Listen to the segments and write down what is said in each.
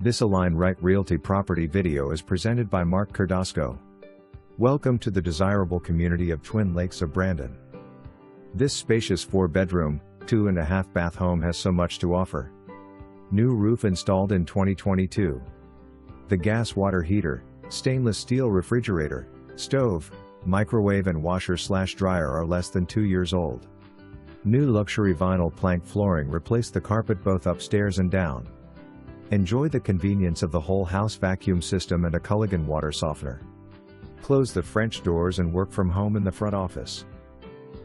This Align Right Realty property video is presented by Mark Cardasco. Welcome to the desirable community of Twin Lakes of Brandon. This spacious 4-bedroom, 2.5 bath home has so much to offer. New roof installed in 2022. The gas water heater, stainless steel refrigerator, stove, microwave and washer/dryer are less than 2 years old. New luxury vinyl plank flooring replaced the carpet both upstairs and down. Enjoy the convenience of the whole house vacuum system and a Culligan water softener. Close the French doors and work from home in the front office.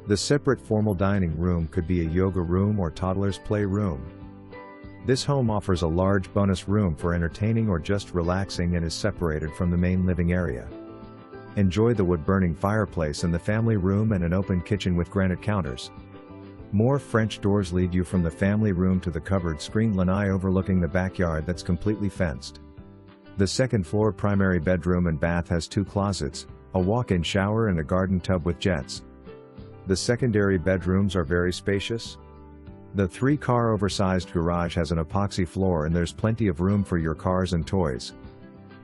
The separate formal dining room could be a yoga room or toddlers play room. This home offers a large bonus room for entertaining or just relaxing and is separated from the main living area. Enjoy the wood-burning fireplace in the family room and an open kitchen with granite counters. More French doors lead you from the family room to the covered screen lanai overlooking the backyard that's completely fenced. The second floor primary bedroom and bath has 2 closets, a walk-in shower and a garden tub with jets. The secondary bedrooms are very spacious. The 3-car oversized garage has an epoxy floor and there's plenty of room for your cars and toys.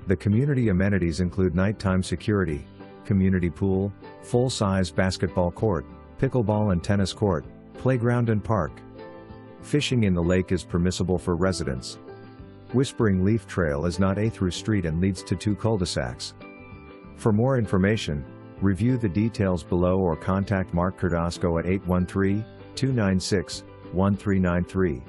The community amenities include nighttime security, community pool, full-size basketball court, pickleball and tennis court, playground and park. Fishing in the lake is permissible for residents. Whispering Leaf Trail is not a through street and leads to 2 cul-de-sacs. For more information, review the details below or contact Mark Cardasco at 813-296-1393.